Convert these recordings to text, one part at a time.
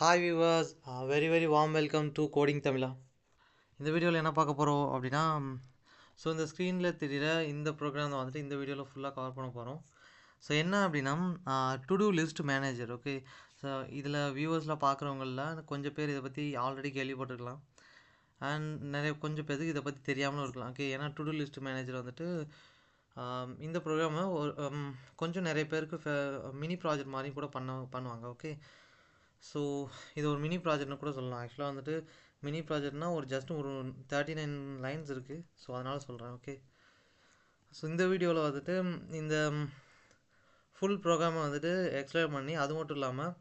Hi viewers, very warm welcome to coding தமிழா. இந்த வீடியோவில் என்ன பார்க்க போகிறோம் அப்படின்னா, ஸோ இந்த ஸ்க்ரீனில் தெரிகிற இந்த ப்ரோக்ராம் தான் வந்துட்டு இந்த வீடியோவில் ஃபுல்லாக கவர் பண்ண போகிறோம். ஸோ என்ன அப்படின்னா, to do list manager. Okay, so இதில் வியூவர்ஸில் பார்க்குறவங்களில் கொஞ்சம் பேர் இதை பற்றி ஆல்ரெடி கேள்விப்பட்டிருக்கலாம், அண்ட் கொஞ்சம் பேருக்கு இதை பற்றி தெரியாமலும் இருக்கலாம். ஓகே, ஏன்னா டு டூ லிஸ்ட் மேனேஜர் வந்துட்டு இந்த ப்ரோக்ராமை ஒரு கொஞ்சம் நிறைய பேருக்கு மினி ப்ராஜெக்ட் மாதிரி கூட பண்ணுவாங்க. ஓகே, ஸோ இது ஒரு மினி ப்ராஜெக்ட்னு கூட சொல்லலாம். ஆக்சுவலாக வந்துட்டு மினி ப்ராஜெக்ட்னால் ஜஸ்ட் ஒரு 39 லைன்ஸ் இருக்குது. ஸோ அதனால் சொல்கிறேன். ஓகே, ஸோ இந்த வீடியோவில் வந்துட்டு இந்த ஃபுல் ப்ரோக்ராமை வந்துட்டு எக்ஸ்பிளைன் பண்ணி, அது மட்டும் இல்லாமல்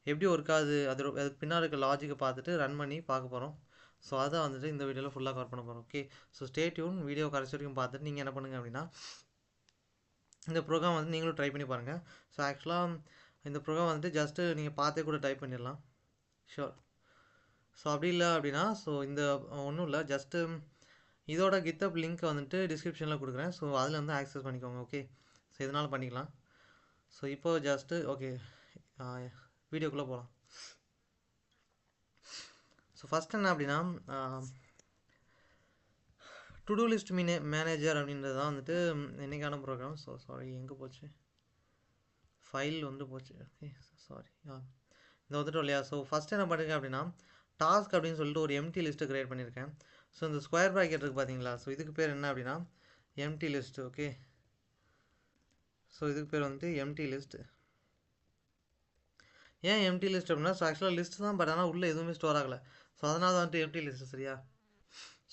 எப்படி ஒர்க் ஆகுது, அதுக்கு பின்னாடி இருக்க லாஜிக்கை பார்த்துட்டு ரன் பண்ணி பார்க்க போகிறோம். ஸோ அதை வந்துட்டு இந்த வீடியோவில் ஃபுல்லாக கவர் பண்ண போகிறோம். Okay, so stay tune. Video கடைசி வரைக்கும் பார்த்துட்டு நீங்கள் என்ன பண்ணுங்கள் அப்படின்னா, இந்த ப்ரோக்ராம் வந்து நீங்களும் ட்ரை பண்ணி பாருங்கள். ஸோ ஆக்சுவலாக இந்த ப்ரோக்ராம் வந்துட்டு ஜஸ்ட்டு நீங்கள் பார்த்தே கூட டைப் பண்ணிடலாம். ஷோர். ஸோ அப்படி இல்லை அப்படின்னா, ஸோ இந்த ஒன்றும் இல்லை, ஜஸ்ட்டு இதோட கித்தப் லிங்க் வந்துட்டு டிஸ்கிரிப்ஷனில் கொடுக்குறேன். ஸோ அதில் வந்து ஆக்சஸ் பண்ணிக்கோங்க. ஓகே, ஸோ இதனால் பண்ணிக்கலாம். ஸோ இப்போ ஜஸ்ட்டு ஓகே, வீடியோக்குள்ளே போகலாம். ஸோ ஃபஸ்ட் என்ன அப்படின்னா, டு டூ லிஸ்ட் மேனேஜர் அப்படின்றது தான் வந்துட்டு இன்றைக்கான ப்ரோக்ராம். ஸோ சாரி, எங்கே போச்சு ஃபைல் வந்து போச்சு. ஓகே சாரி, இந்த வந்துட்டு இல்லையா. ஸோ ஃபஸ்ட் என்ன பண்ணியிருக்கேன் அப்படின்னா, டாஸ்க் அப்படின்னு சொல்லிட்டு ஒரு எம்டி லிஸ்ட்டு க்ரியேட் பண்ணியிருக்கேன். ஸோ இந்த ஸ்கொயர் ப்ராக்கெட் இருக்குது பார்த்தீங்களா, ஸோ இதுக்கு பேர் என்ன அப்படின்னா எம்டி லிஸ்ட். ஓகே, ஸோ இதுக்கு பேர் வந்துட்டு எம்டி லிஸ்ட்டு. ஏன் எம்டி லிஸ்ட் அப்படின்னா, ஸோ ஆக்சுவலாக லிஸ்ட் தான், பட் ஆனால் உள்ளே எதுவுமே ஸ்டோர் ஆகலை. ஸோ அதனால தான் வந்துட்டு எம்டி லிஸ்ட்டு. சரியா.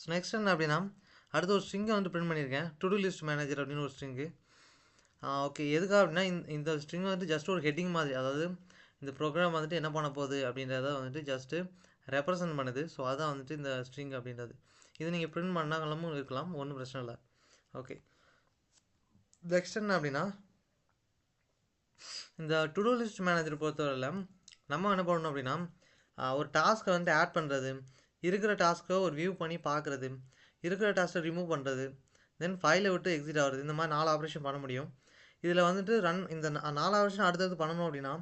ஸோ நெக்ஸ்ட் என்ன அப்படின்னா, அடுத்து ஒரு ஸ்ட்ரிங்கை வந்து பிரிண்ட் பண்ணியிருக்கேன், டு டூ லிஸ்ட் மேனேஜர் அப்படின்னு ஒரு ஸ்ட்ரிங்கு. ஓகே, எதுக்காக அப்படின்னா இந்த ஸ்ட்ரிங் வந்துட்டு ஜஸ்ட் ஒரு ஹெட்டிங் மாதிரி, அதாவது இந்த ப்ரோக்ராம் வந்துட்டு என்ன பண்ண போகுது அப்படின்றத வந்துட்டு ஜஸ்ட்டு ரெப்ரசன்ட் பண்ணுது. ஸோ அதான் வந்துட்டு இந்த ஸ்ட்ரிங் அப்படின்றது. இது நீங்கள் பிரிண்ட் பண்ணாங்களும் இருக்கலாம், ஒன்றும் பிரச்சனை இல்லை. ஓகே, நெக்ஸ்ட் என்ன அப்படின்னா, இந்த டு டூ லிஸ்ட் மேனேஜர் பொறுத்தவரையில் நம்ம என்ன பண்ணணும் அப்படின்னா, ஒரு டாஸ்க்கை வந்து ஆட் பண்ணுறது, இருக்கிற டாஸ்க்கை ஒரு வியூ பண்ணி பார்க்குறது, இருக்கிற டாஸ்க்கை ரிமூவ் பண்ணுறது, தென் ஃபைலை விட்டு எக்ஸிட் ஆகுறது, இந்த மாதிரி 4 ஆப்ரேஷன் பண்ண முடியும். இதில் வந்துட்டு இந்த 4 ஆப்ரேஷன் அடுத்தது பண்ணணும் அப்படின்னா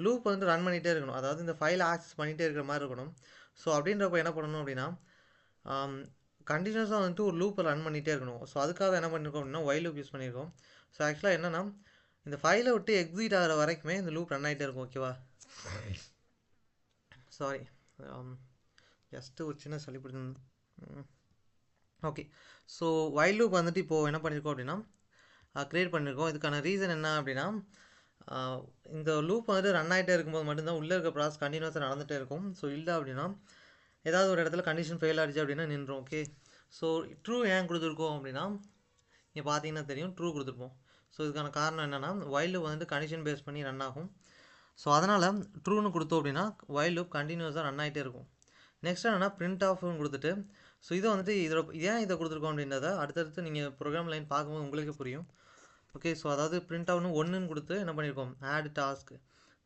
லூப் வந்து ரன் பண்ணிகிட்டே இருக்கணும், அதாவது இந்த ஃபைலை ஆக்சஸ் பண்ணிகிட்டே இருக்கிற மாதிரி இருக்கணும். ஸோ அப்படின்றப்ப என்ன பண்ணணும் அப்படின்னா, கண்டினியூஸாக வந்துட்டு ஒரு லூப்பை ரன் பண்ணிகிட்டே இருக்கணும். ஸோ அதுக்காக என்ன பண்ணியிருக்கோம் அப்படின்னா ஒயில் லூப் யூஸ் பண்ணியிருக்கோம். ஸோ ஆக்சுவலாக என்னென்னா, இந்த ஃபைலை விட்டு எக்ஸிட் ஆகிற வரைக்குமே இந்த லூப் ரன் ஆகிட்டே இருக்கும். ஓகேவா, சாரி, ஜஸ்ட்டு ஒரு சின்ன சளி பிடிச்சிருந்து. ஓகே, ஸோ ஒயில் லூப் வந்துட்டு இப்போது என்ன பண்ணியிருக்கோம் அப்படின்னா க்ரியேட் பண்ணியிருக்கோம். இதுக்கான ரீசன் என்ன அப்படின்னா, இந்த லூப் வந்துட்டு ரன் ஆகிட்டே இருக்கும்போது மட்டும்தான் உள்ளே இருக்க ப்ராசஸ் கண்டினியூஸாக நடந்துகிட்டே இருக்கும். ஸோ இல்லை அப்படின்னா ஏதாவது ஒரு இடத்துல கண்டிஷன் ஃபெயில் ஆகிடுச்சு அப்படின்னா நின்றோம். ஓகே, ஸோ ட்ரூ ஏன் கொடுத்துருக்கோம் அப்படின்னா, இங்கே பார்த்தீங்கன்னா தெரியும், ட்ரூ கொடுத்துருப்போம். ஸோ இதுக்கான காரணம் என்னென்னா, ஒயில் லூப் வந்துட்டு கண்டிஷன் பேஸ் பண்ணி ரன் ஆகும். ஸோ அதனால் ட்ரூன்னு கொடுத்தோம் அப்படின்னா ஒயில் லூப் கண்டினியூஸாக ரன் ஆகிட்டே இருக்கும். நெக்ஸ்ட் என்னென்னா பிரிண்ட் ஆஃப்னு கொடுத்துட்டு, ஸோ இதை வந்துட்டு ஏன் இதை கொடுத்துருக்கோம் அப்படின்றத அடுத்தடுத்து நீங்கள் ப்ரோக்ராம் லைன் பார்க்கும்போது உங்களுக்கே புரியும். ஓகே, ஸோ அதாவது பிரிண்ட் ஆஃப்னு 1ன்னு கொடுத்து என்ன பண்ணியிருக்கோம், ஆட் டாஸ்க்,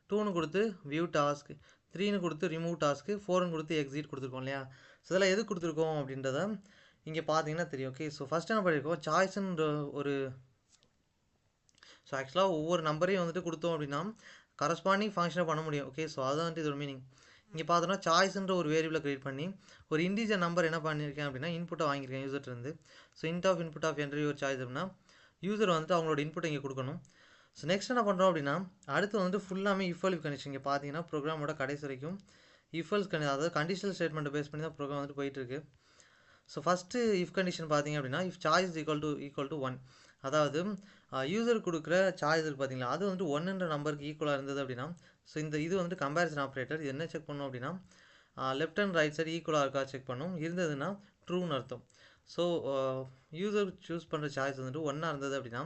2ன்னு கொடுத்து வியூ டாஸ்க், 3ன்னு கொடுத்து ரிமூவ் டாஸ்க்கு, 4ன்னு கொடுத்து எக்ஸிட் கொடுத்துருக்கோம் இல்லையா. ஸோ இதெல்லாம் எது கொடுத்துருக்கோம் அப்படின்றத இங்கே பார்த்தீங்கன்னா தெரியும். ஓகே, ஸோ ஃபஸ்ட் என்ன பண்ணியிருக்கோம், சாய்ஸ்ன்ற ஒரு, ஸோ ஆக்சுவலாக ஒவ்வொரு நம்பரையும் வந்துட்டு கொடுத்தோம் அப்படின்னா கரஸ்பாண்டிங் ஃபங்க்ஷனை பண்ண முடியும். ஓகே, ஸோ அதுதான் வந்துட்டு இதோட மீனிங். இங்கே பார்த்தோன்னா சாய்ஸ்ன்ற ஒரு வேரியபிளை க்ரியேட் பண்ணி ஒரு இன்டிஜர் நம்பர் என்ன பண்ணியிருக்கேன் அப்படின்னா இன்புட்டை வாங்கியிருக்கேன் யூசர்லேருந்து. ஸோ இன்புட் ஆஃப் என்ட்ரி ஒரு சாய்ஸ் அப்படின்னா யூசர் வந்துட்டு அவங்களோட இன்புட்டை இங்கே கொடுக்கணும். ஸோ நெக்ஸ்ட் என்ன பண்ணுறோம் அப்படின்னா, அடுத்து வந்துட்டு ஃபுல்லாமே இஃப் கண்டிஷன். இங்கே பார்த்தீங்கன்னா ப்ரோக்ராமோட கடைசி வரைக்கும் அதாவது கண்டிஷனல் ஸ்டேட்மெண்ட்டை பேஸ் பண்ணி தான் ப்ரோக்ராம் வந்து போயிட்டுருக்கு. ஸோ ஃபஸ்ட்டு இஃப் கண்டிஷன் பார்த்தீங்க அப்படின்னா, இஃப் சாய்ஸ் ஈக்குவல் டு 1, அதாவது யூசர் கொடுக்குற சாய்ஸ் இருக்குது பார்த்தீங்களா, அது வந்துட்டு 1ன்ற நம்பருக்கு ஈக்குவலாக இருந்தது அப்படின்னா, ஸோ இது வந்துட்டு கம்பேரிசன் ஆப்ரேட்டர். இது என்ன செக் பண்ணோம் அப்படின்னா, லெஃப்ட் அண்ட் ரைட் சைடு ஈக்குவலாக இருக்கா செக் பண்ணும். இருந்ததுன்னா ட்ரூன்னு அர்த்தம். ஸோ யூசர் சூஸ் பண்ணுற சாய்ஸ் வந்துட்டு 1ஆக இருந்தது அப்படின்னா,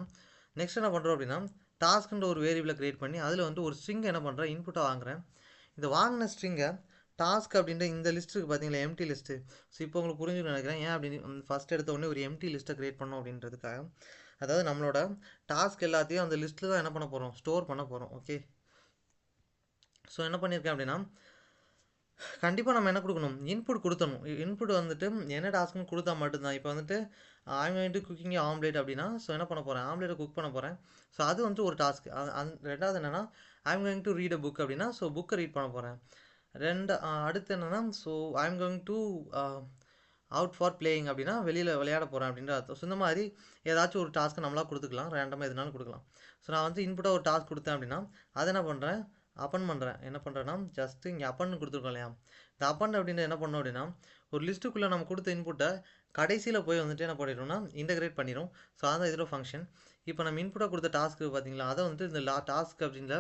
நெக்ஸ்ட் என்ன பண்ணுறோம் அப்படின்னா, டாஸ்க்குன்ற ஒரு வேரியபிளை க்ரியேட் பண்ணி அதில் வந்துட்டு ஒரு ஸ்ட்ரிங் என்ன பண்ணுறேன், இன்புட்டாக வாங்குகிறேன். இந்த வாங்கின ஸ்ட்ரிங்கை டாஸ்க் அப்படின்ற இந்த லிஸ்ட்டுக்கு பார்த்தீங்களா எம்டி லிஸ்ட்டு. ஸோ இப்போ உங்களுக்கு புரிஞ்சுன்னு நினைக்கிறேன், ஏன் அப்படின்னு ஃபஸ்ட் எடுத்த உடனே ஒரு எம்டி லிஸ்ட்டை க்ரியேட் பண்ணோம் அப்படின்றதுக்காக. அதாவது நம்மளோட டாஸ்க் எல்லாத்தையும் அந்த லிஸ்ட்டில் தான் என்ன பண்ண போகிறோம், ஸ்டோர் பண்ண போகிறோம். ஓகே, ஸோ என்ன பண்ணியிருக்கேன் அப்படின்னா, கண்டிப்பாக நம்ம என்ன கொடுக்கணும், இன்புட் கொடுத்தணும். இன்புட் வந்துட்டு என்ன டாஸ்க்குன்னு கொடுத்தா மட்டும்தான். இப்போ வந்துட்டு I'm going to cooking omelette அப்படின்னா, ஸோ என்ன பண்ண போகிறேன், ஆம்லேட்டை குக் பண்ண போகிறேன். ஸோ அது வந்துட்டு ஒரு டாஸ்க். ரெண்டாவது என்னென்னா I'm going to read a book அப்படின்னா, ஸோ புக்கை ரீட் பண்ண போகிறேன். அடுத்து என்னென்னா so I am going to out for playing அப்படின்னா வெளியில் விளையாட போகிறேன் அப்படின்ற அர்த்தம். ஸோ இந்த மாதிரி ஏதாச்சும் ஒரு டாஸ்க்கு நம்மளாக கொடுத்துக்கலாம், ரேண்டமாக எதுனாலும் கொடுக்கலாம். ஸோ நான் வந்து இன்புட்டாக ஒரு டாஸ்க் கொடுத்தேன் அப்படின்னா அதை என்ன பண்ணுறேன், அப்பன் பண்ணுறேன். என்ன பண்ணுறேன்னா ஜஸ்ட்டு இங்கே அப்பன்னு கொடுத்துருக்கோம் இல்லையா, இந்த அப்பன் அப்படின்ற என்ன பண்ணோம் அப்படின்னா ஒரு லிஸ்ட்டுக்குள்ளே நம்ம கொடுத்த இன்புட்டை கடைசியில் போய் வந்துட்டு என்ன பண்ணிடும்னா இன்டகிரேட் பண்ணிடும். ஸோ அதான் இதோட ஃபங்க்ஷன். இப்போ நம்ம இன்புட்டாக கொடுத்த டாஸ்க்கு பார்த்தீங்களா, அதை வந்துட்டு இந்த டாஸ்க் அப்படின்ற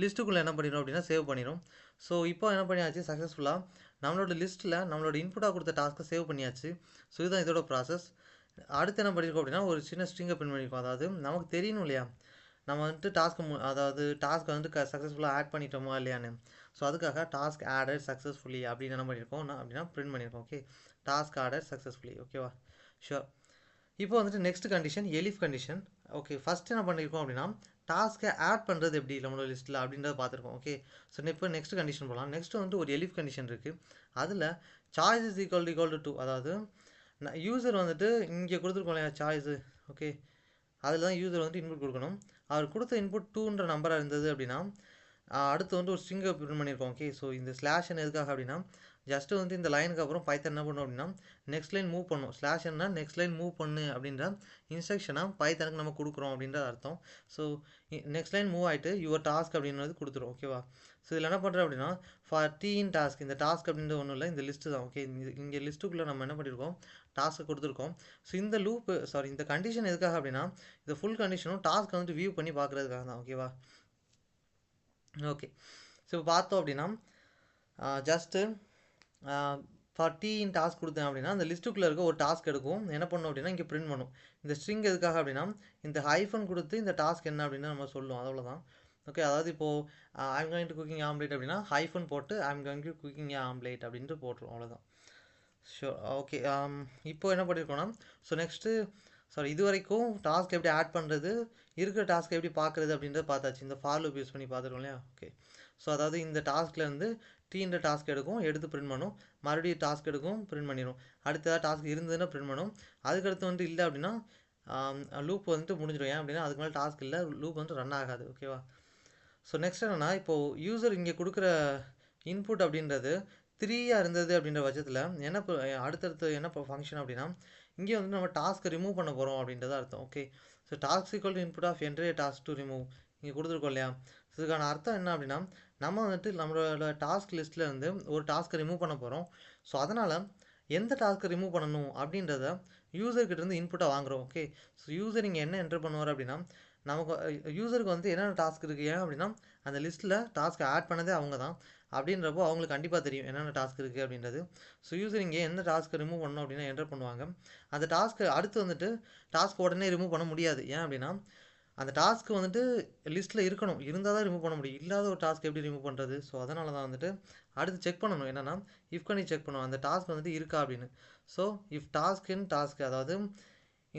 லிஸ்ட்டுக்குள்ளே என்ன பண்ணிடும் அப்படின்னா சேவ் பண்ணிடும். ஸோ இப்போ என்ன பண்ணியாச்சு, சக்ஸஸ்ஃபுல்லாக நம்மளோட லிஸ்ட்டில் நம்மளோட இன்புட்டாக கொடுத்த டாஸ்க்கை சேவ் பண்ணியாச்சு. ஸோ இதுதான் இதோட ப்ராசஸ். அடுத்து என்ன பண்ணியிருக்கோம் அப்படின்னா ஒரு சின்ன ஸ்ட்ரிங்கை பிரிண்ட் பண்ணியிருக்கோம். அதாவது நமக்கு தெரியணும் இல்லையா நம்ம வந்துட்டு டாஸ்க்கை வந்து சக்ஸஸ்ஃபுல்லாக ஆட் பண்ணிட்டோமா இல்லையான்னு. ஸோ அதுக்காக டாஸ்க் ஆடட் சக்ஸஸ்ஃபுல்லி அப்படின்னு என்ன பண்ணியிருக்கோம் அப்படின்னா பிரிண்ட் பண்ணியிருக்கோம். Okay, task added successfully. ஓகேவா, ஷுர். இப்போ வந்துட்டு next condition elif condition. Okay, first என்ன பண்ணியிருக்கோம் அப்படின்னா டாஸ்க்கை ஆட் பண்ணுறது எப்படி நம்மளோட லிஸ்ட்டில் அப்படின்றத பார்த்துருக்கோம். ஓகே, ஸோ இப்போ நெக்ஸ்ட் கண்டிஷன் போகலாம். நெக்ஸ்ட் வந்துட்டு ஒரு எலிஃப் கண்டிஷன் இருக்குது. அதில் சாய்ஸ் இஸ் ஈக்குவல் டு 2. அதாவது யூசர் வந்துட்டு இங்கே கொடுத்துருக்கோம் இல்லையா சாய்ஸு. ஓகே, அதில் தான் யூசர் வந்துட்டு இன்புட் கொடுக்கணும். அவர் கொடுத்த இன்புட் 2ன்ற நம்பராக இருந்தது அப்படின்னா அடுத்து வந்து ஒரு ஸ்ட்ரிங்கை பிரிண்ட் பண்ணியிருக்கோம். ஓகே, ஸோ இந்த ஸ்லாஷன் எதுக்காக அப்படின்னா ஜஸ்ட்டு வந்து இந்த லைனுக்கு அப்புறம் பைத்தன் என்ன பண்ணும் அப்படின்னா நெக்ஸ்ட் லைன் மூவ் பண்ணும். ஸ்லாஷன்னா நெக்ஸ்ட் லைன் மூவ் பண்ணு அப்படின்ற இன்ஸ்ட்ரக்ஷனாக பைத்தனுக்கு நம்ம கொடுக்குறோம் அப்படின்ற அர்த்தம். ஸோ நெக்ஸ்ட் லைன் மூவ் ஆகிட்டு யுவர் டாஸ்க் அப்படின்றது கொடுத்துரும். ஓகேவா, ஸோ இதில் என்ன பண்ணுறோம் அப்படின்னா ஃபார் இன் டாஸ்க், இந்த டாஸ்க் அப்படின்றது ஒன்றும் இல்லை, இந்த லிஸ்ட்டு தான். ஓகே, இங்கே லிஸ்ட்டுக்குள்ளே நம்ம என்ன பண்ணியிருக்கோம் டாஸ்க்கை கொடுத்துருக்கோம். ஸோ இந்த கண்டிஷன் எதுக்காக அப்படின்னா இந்த ஃபுல் கண்டிஷனும் டாஸ்க்கை வந்து வியூ பண்ணி பார்க்குறதுக்காக தான். ஓகேவா, ஓகே. ஸோ இப்போ பார்த்தோம் அப்படின்னா ஜஸ்ட்டு ஃபார் இன் டாஸ்க் கொடுத்தேன் அப்படின்னா அந்த லிஸ்ட்டுக்குள்ளே இருக்க ஒரு டாஸ்க் எடுக்கும், என்ன பண்ணும் அப்படின்னா இங்கே பிரிண்ட் பண்ணும். இந்த ஸ்ட்ரிங் எதுக்காக அப்படின்னா இந்த ஹைஃபன் கொடுத்து இந்த டாஸ்க் என்ன அப்படின்னு நம்ம சொல்லுவோம், அவ்வளோதான். ஓகே, அதாவது இப்போது I'm going to cooking omelette அப்படின்னா ஹைஃபன் போட்டு I'm going to cooking omelette அப்படின்ட்டு போட்டுரும், அவ்வளோதான். ஷோ ஓகே, இப்போ என்ன பண்ணியிருக்கோன்னா இது வரைக்கும் டாஸ்க் எப்படி ஆட் பண்ணுறது, இருக்கிற டாஸ்க் எப்படி பார்க்குறது அப்படின்றத பார்த்தாச்சு. இந்த ஃபார் லூப் யூஸ் பண்ணி பார்த்துருக்கோம் இல்லையா. ஓகே, ஸோ அதாவது இந்த டாஸ்க்லேருந்து டீன்ற டாஸ்க் எடுத்து பிரிண்ட் பண்ணும், மறுபடியும் டாஸ்க் எடுக்கும் பிரிண்ட் பண்ணிடும், அடுத்ததாக டாஸ்க் இருந்ததுன்னா பிரிண்ட் பண்ணும், அதுக்கடுத்து வந்து இல்லை அப்படின்னா லூப் வந்துட்டு முடிஞ்சிடும். ஏன் அப்படின்னா அதுக்கு மேலே டாஸ்க் இல்லை, லூப் வந்து ரன் ஆகாது. ஓகேவா, ஸோ நெக்ஸ்ட் என்னென்னா இப்போது யூசர் இங்கே கொடுக்குற இன்புட் அப்படின்றது 3 இருந்தது அப்படின்ற பட்சத்தில் அடுத்தடுத்து என்ன ஃபங்க்ஷன் அப்படின்னா இங்கே வந்து நம்ம டாஸ்க்கை ரிமூவ் பண்ண போகிறோம் அப்படின்றது அர்த்தம். Okay, so task equal to input of entry task to remove இங்கே கொடுத்துருக்கோம் இல்லையா. ஸோ இதுக்கான அர்த்தம் என்ன அப்படின்னா நம்ம வந்துட்டு நம்மளோட டாஸ்க் லிஸ்ட்டில் இருந்து ஒரு டாஸ்க்கை ரிமூவ் பண்ண போகிறோம். ஸோ அதனால் எந்த டாஸ்க்கை ரிமூவ் பண்ணணும் அப்படின்றத யூசர்கிட்டேருந்து இன்புட்டாக வாங்குகிறோம். ஓகே, ஸோ யூசர் இங்கே என்ன என்ட்ரு பண்ணுவார் அப்படின்னா நமக்கு யூசருக்கு வந்து என்னென்ன டாஸ்க் இருக்குது, ஏன் அப்படின்னா அந்த லிஸ்ட்டில் டாஸ்க்கை ஆட் பண்ணதே அவங்க தான். அப்படின்றப்போ அவங்களுக்கு கண்டிப்பாக தெரியும் என்னென்ன டாஸ்க் இருக்குது அப்படின்றது. ஸோ யூசர் இங்கே எந்த டாஸ்க்கை ரிமூவ் பண்ணணும் அப்படின்னா என்டர் பண்ணுவாங்க. அந்த டாஸ்க்கு அடுத்து வந்துட்டு டாஸ்க் உடனே ரிமூவ் பண்ண முடியாது. ஏன் அப்படின்னா அந்த டாஸ்க்கு வந்துட்டு லிஸ்ட்டில் இருக்கணும், இருந்தால் தான் ரிமூவ் பண்ண முடியும், இல்லாத ஒரு டாஸ்க் எப்படி ரிமூவ் பண்ணுறது. ஸோ அதனால தான் வந்துட்டு அடுத்து செக் பண்ணணும், என்னென்னா இஃப் பண்ணி செக் பண்ணணும் அந்த டாஸ்க் வந்துட்டு இருக்கா அப்படின்னு. ஸோ இஃப் டாஸ்க் அதாவது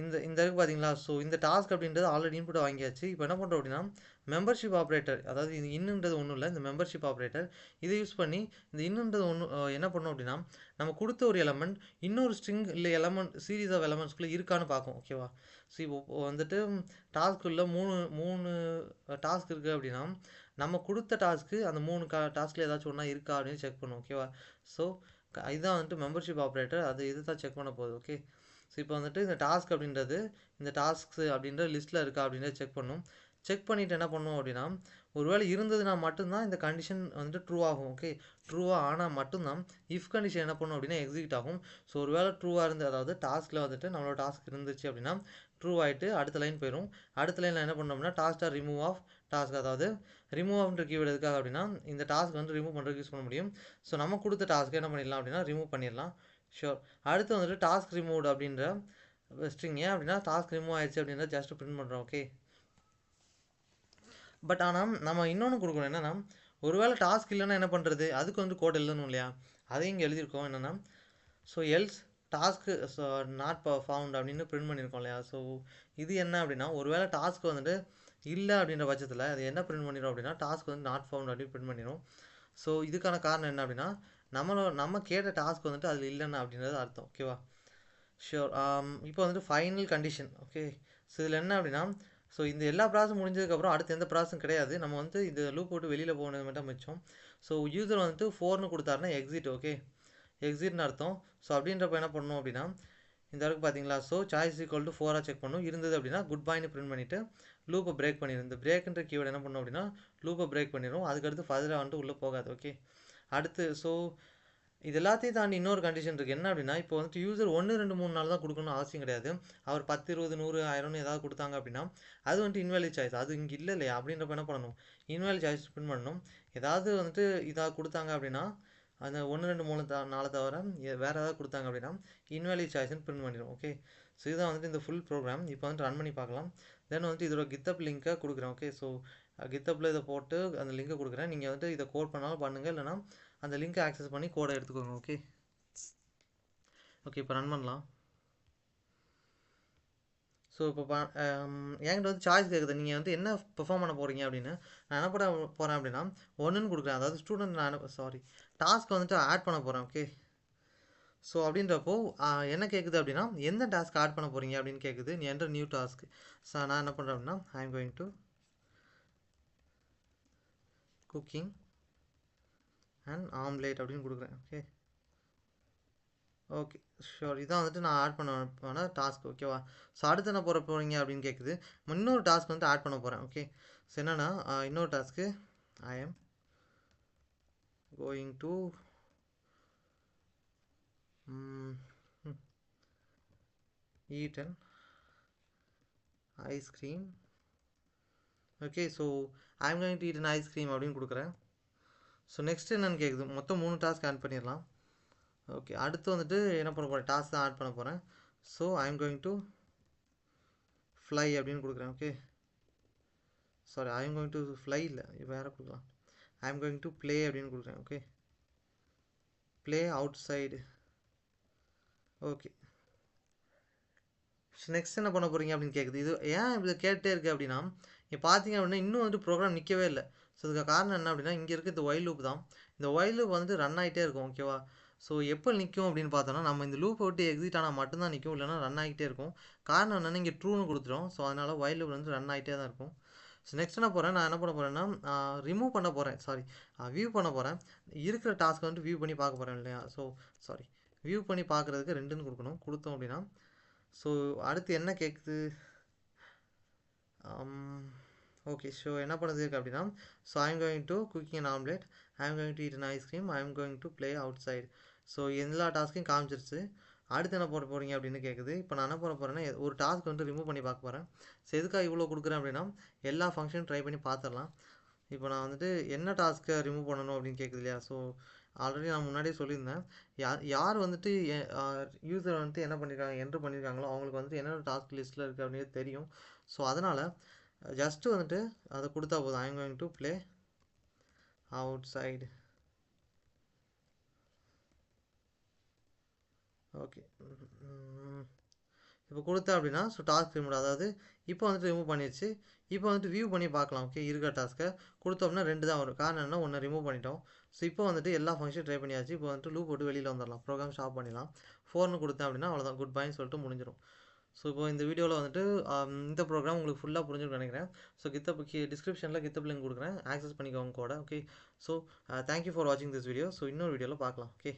இந்த இருக்கு பார்த்தீங்களா. ஸோ இந்த டாஸ்க் அப்படின்றது ஆல்ரெடி இன்புட்டை வாங்கியாச்சு. இப்போ என்ன பண்ணுறோம் அப்படின்னா மெம்பர்ஷிப் ஆப்ரேட்டர், அதாவது இது இன்னுன்றது ஒன்றும் இல்லை, இந்த மெம்பர்ஷிப் ஆப்ரேட்டர் இதை யூஸ் பண்ணி இந்த இன்னுன்றது என்ன பண்ணோம் அப்படின்னா நம்ம கொடுத்த ஒரு எலமெண்ட் இன்னொரு ஸ்ட்ரிங் இல்லை எலமெண்ட் சீரீஸ் ஆஃப் எலமெண்ட்ஸ்குள்ளே இருக்கான்னு பார்க்கும். ஓகேவா, ஸோ இப்போ வந்துட்டு டாஸ்க்குள்ளே மூணு டாஸ்க் இருக்குது அப்படின்னா நம்ம கொடுத்த டாஸ்க்கு அந்த 3 டாஸ்கில் ஏதாச்சும் ஒன்றா இருக்கா அப்படின்னு செக் பண்ணும். ஓகேவா, ஸோ இதுதான் வந்துட்டு மெம்பர்ஷிப் ஆப்ரேட்டர், அது இது தான் செக் பண்ண போகுது. ஓகே, ஸோ இப்போ வந்துட்டு இந்த டாஸ்க் அப்படின்றது இந்த டாஸ்க்ஸ் அப்படின்ற லிஸ்ட்டில் இருக்கா அப்படின்றத செக் பண்ணும். செக் பண்ணிவிட்டு என்ன பண்ணும் அப்படின்னா ஒருவேளை இருந்ததுன்னா மட்டும்தான் இந்த கண்டிஷன் வந்துட்டு ட்ரூ ஆகும். ஓகே, ட்ரூவாக ஆனால் மட்டும்தான் இஃப் கண்டிஷன் என்ன பண்ணும் அப்படின்னா எக்ஸிக்யூட் ஆகும். ஸோ ஒருவேளை ட்ரூவாக இருந்து அதாவது டாஸ்கில் வந்துட்டு நம்மளோட டாஸ்க் இருந்துச்சு அப்படின்னா ட்ரூ ஆகிட்டு அடுத்த லைன் போயிடும். அடுத்த லைனில் என்ன பண்ணோம் அப்படின்னா டாஸ்க் ரிமூவ் ஆஃப் டாஸ்க், அதாவது ரிமூவ் ஆஃப்ன்ற கீவேர்டு எதுக்காக அப்படின்னா இந்த டாஸ்க் வந்து ரிமூவ் பண்ணுறதுக்கு யூஸ் பண்ண முடியும். ஸோ நம்ம கொடுத்த டாஸ்க்கு என்ன பண்ணிடலாம் அப்படின்னா ரிமூவ் பண்ணிடலாம். ஷோர். அடுத்து வந்துட்டு டாஸ்க் ரிமூவ்டு அப்படின்ற ஸ்ட்ரிங், ஏன் அப்படின்னா டாஸ்க் ரிமூவ் ஆயிடுச்சு அப்படின்றத ஜஸ்ட் பிரிண்ட் பண்ணுறோம். ஓகே, பட் ஆனால் நம்ம இன்னொன்று கொடுக்கணும், என்னென்னா ஒருவேளை டாஸ்க் இல்லைன்னா என்ன பண்ணுறது, அதுக்கு வந்து கோட் எழுதணும் இல்லையா, அதையும் இங்கே எழுதியிருக்கோம். என்னென்னா so else task not found அப்படின்னு பிரிண்ட் பண்ணியிருக்கோம் இல்லையா. ஸோ இது என்ன அப்படின்னா ஒருவேளை டாஸ்க் வந்துட்டு இல்லை அப்படின்ற பட்சத்தில் அது என்ன பிரிண்ட் பண்ணிடும் அப்படின்னா டாஸ்க் வந்து நாட் ஃபவுண்ட் அப்படின்னு பிரிண்ட் பண்ணிடும். ஸோ இதுக்கான காரணம் என்ன அப்படின்னா நம்ம கேட்ட டாஸ்க் வந்துட்டு அதில் இல்லைன்னா அப்படின்றது அர்த்தம். ஓகேவா, ஷியோர். இப்போ வந்துட்டு ஃபைனல் கண்டிஷன். ஓகே, ஸோ இதில் என்ன அப்படின்னா ஸோ இந்த எல்லா ப்ராசஸும் முடிஞ்சதுக்கப்புறம் அடுத்து எந்த ப்ராசஸும் கிடையாது, நம்ம வந்து இந்த லூப் போட்டு வெளியில் போனது மட்டும் மிச்சம். ஸோ யூசர் வந்துட்டு 4ன்னு கொடுத்தாருன்னா எக்ஸிட். ஓகே, எக்ஸிட்னு அர்த்தம். ஸோ அப்படின்றப்ப என்ன பண்ணணும் அப்படின்னா இந்த அளவுக்கு பார்த்தீங்களா. So choice equal to 4 check பண்ணணும். இருந்தது அப்படின்னா குட் பாய்னு பிரிண்ட் பண்ணிவிட்டு லூப்பை பிரேக் பண்ணிடும். இந்த பிரேக்ன்ற கீவேர்டு என்ன பண்ணணும் அப்படின்னா லூப்பை பிரேக் பண்ணிடும். அதுக்கடுத்து ஃபர்தராக வந்துட்டு உள்ளே போகாது. ஓகே, அடுத்து ஸோ இது எல்லாத்தையும் தாண்டி இன்னொரு கண்டிஷன் இருக்குது. என்ன அப்படின்னா இப்போ வந்துட்டு யூசர் 1 2 3 நாள் தான் கொடுக்கணும்னு அவசியம் கிடையாது. அவர் 10 20 100 1000 ஏதாவது கொடுத்தாங்க அப்படின்னா அது வந்துட்டு இன்வேலிட் சாய்ஸ். அது இங்கே இல்லை இல்லையா அப்படின்றப்ப என்ன பண்ணணும், இன்வேலிட் சாய்ஸ் பிரிண்ட் பண்ணணும். ஏதாவது வந்துட்டு இதாக கொடுத்தாங்க அப்படின்னா அந்த 1 2 3 4 தவிர வேறு ஏதாவது கொடுத்தாங்க அப்படின்னா இன்வேலிட் சாய்ஸ்னு பிரிண்ட் பண்ணிடும். ஓகே, ஸோ இதுதான் வந்துட்டு இந்த ஃபுல் ப்ரோக்ராம். இப்போ வந்துட்டு ரன் பண்ணி பார்க்கலாம். தென் வந்துட்டு இதோட கித்தப் லிங்க்கை கொடுக்குறேன். ஓகே, ஸோ கித்தப்பில் இதை போட்டு அந்த லிங்கை கொடுக்குறேன். நீங்கள் வந்துட்டு இதை கோட் பண்ணாலும் பண்ணுங்கள், இல்லைனா அந்த லிங்க்கை ஆக்சஸ் பண்ணி கோடை எடுத்துக்கோங்க. ஓகே ஓகே, இப்போ ரன் பண்ணலாம். ஸோ இப்போ என்கிட்ட வந்து சாய்ஸ் கேட்குது, நீங்கள் வந்து என்ன பெர்ஃபார்ம் பண்ண போகிறீங்க அப்படின்னு. நான் என்ன பண்ண போகிறேன் அப்படின்னா 1ன்னு கொடுக்குறேன். அதாவது ஸ்டூடெண்ட் நான் டாஸ்க் வந்துட்டு ஆட் பண்ண போகிறேன். ஓகே, ஸோ அப்படின்றப்போ என்ன கேட்குது அப்படின்னா எந்த டாஸ்க் ஆட் பண்ண போகிறீங்க அப்படின்னு கேட்குது. நீ என்ற நியூ டாஸ்க். ஸோ நான் என்ன பண்ணுறேன் அப்படின்னா I am going to cooking and omelette அப்படின்னு கொடுக்குறேன். ஓகே ஓகே ஷோர், இதான் வந்துட்டு நான் ஆட் பண்ண டாஸ்க். ஓகேவா, ஸோ அடுத்து என்ன போகிறீங்க அப்படின்னு கேட்குது. இன்னொரு டாஸ்க் வந்துட்டு ஆட் பண்ண போகிறேன். ஓகே, ஸோ என்னென்னா இன்னொரு task I am going to eat an ice cream. Okay, so I am going to eat an ice cream அப்படின்னு கொடுக்குறேன். ஸோ நெக்ஸ்ட் என்னென்னு கேட்குது. மொத்தம் 3 டாஸ்க் ஆட் பண்ணிடலாம். ஓகே, அடுத்து வந்துட்டு என்ன பண்ண போகிறேன், டாஸ்க் தான் ஆட் பண்ண போகிறேன். So I am going to fly அப்படின்னு கொடுக்குறேன். Okay sorry, I am going to fly இல்லை, வேறு கொடுக்கலாம். I am going to play அப்படின்னு கொடுக்குறேன். Okay, play out side. Okay, next என்ன பண்ண போகிறீங்க அப்படின்னு கேட்குது. இது ஏன் இப்படி கேட்டே இருக்குது அப்படின்னா நீங்கள் பார்த்தீங்க அப்படின்னா இன்னும் வந்துட்டு ப்ரோக்ராம் நிற்கவே இல்லை. ஸோ இதுக்கு காரணம் என்ன அப்படின்னா இங்கே இருக்க இந்த ஒயில் லூப் தான். இந்த ஒயில் லூப் வந்து ரன் ஆகிட்டே இருக்கும். ஓகேவா, ஸோ எப்போ நிற்கும் அப்படின்னு பார்த்தோன்னா நம்ம இந்த லூப்பை விட்டு எக்ஸிட் ஆனால் மட்டும்தான் நிற்கும், இல்லைனா ரன் ஆகிட்டே இருக்கும். காரணம் என்னென்னா இங்கே ட்ரூன்னு கொடுத்துரும். ஸோ அதனால் ஒயில் லூப் வந்து ரன் ஆகிட்டே தான் இருக்கும். ஸோ நெக்ஸ்ட் என்ன போகிறேன், நான் என்ன பண்ண போகிறேன்னா ரிமூவ் பண்ண போகிறேன். சாரி, வியூ பண்ண போகிறேன். இருக்கிற டாஸ்க் வந்து வியூ பண்ணி பார்க்க போகிறேன் இல்லையா. ஸோ சாரி, வியூ பண்ணி பார்க்குறதுக்கு 2ன்னு கொடுக்கணும். கொடுத்தோம் அப்படின்னா ஸோ அடுத்து என்ன கேட்குது. ஓகே, ஸோ என்ன பண்ணுது அப்படின்னா so I am going to cooking and omelette, I am going to eat an ice cream, I am going to play out side. So எல்லா டாஸ்க்கையும் காமிச்சிருச்சு. அடுத்து என்ன போட போகிறீங்க அப்படின்னு கேட்குது. இப்போ நான் என்ன பண்ண போகிறேன்னா ஒரு டாஸ்க் வந்து ரிமூவ் பண்ணி பார்க்க போகிறேன். ஸோ எதுக்காக இவ்வளோ கொடுக்குறேன் அப்படின்னா எல்லா ஃபங்க்ஷனும் ட்ரை பண்ணி பார்த்துடலாம். இப்போ நான் வந்துட்டு என்ன டாஸ்க்கை ரிமூவ் பண்ணணும் அப்படின்னு கேட்குது இல்லையா. ஸோ ஆல்ரெடி நான் முன்னாடியே சொல்லியிருந்தேன், யார் வந்துட்டு யூசர் வந்துட்டு என்ன பண்ணியிருக்காங்க என்ட்ரு பண்ணியிருக்காங்களோ அவங்களுக்கு வந்துட்டு என்னென்ன டாஸ்க் லிஸ்ட்டில் இருக்குது அப்படின்னு தெரியும். ஸோ அதனால் ஜஸ்ட்டு வந்துட்டு அதை கொடுத்தா போதும். I am going to play out side. Okay, இப்போ கொடுத்தா அப்படின்னா ஸோ டாஸ்க் ரிமூவ், அதாவது இப்போ வந்துட்டு ரிமூவ் பண்ணிடுச்சு. இப்போ வந்துட்டு வியூ பண்ணி பார்க்கலாம். ஓகே, இருக்கிற டாஸ்க்கை கொடுத்தோம்னா 2 தான் வரும். காரணம் என்ன, ஒன்று ரிமூவ் பண்ணிட்டோம். ஸோ இப்போ வந்துட்டு எல்லா ஃபங்க்ஷன் ட்ரை பண்ணியாச்சு. இப்போ வந்துட்டு லூப் போட்டு வெளியில் வந்துடலாம், ப்ரோக்ராம் ஸ்டாப் பண்ணிடலாம். 4ன்னு கொடுத்தேன் அப்படின்னா அவ்வளோதான், குட் பைன்னு சொல்லிட்டு முடிஞ்சிடும். ஸோ இப்போ இந்த வீடியோவில் வந்துட்டு இந்த ப்ரோக்ராம் உங்களுக்கு ஃபுல்லாக புரிஞ்சுன்னு நினைக்கிறேன். ஸோ கித்தப் டிஸ்கிரிப்ஷனில் கித்தப் லிங்க் கொடுக்குறேன், ஆக்சஸ் பண்ணிக்கோங்க கூட. ஓகே, ஸோ தேங்க்யூ ஃபார் வாட்சிங் திஸ் வீடியோ. ஸோ இன்னொரு வீடியோவில் பார்க்கலாம். ஓகே.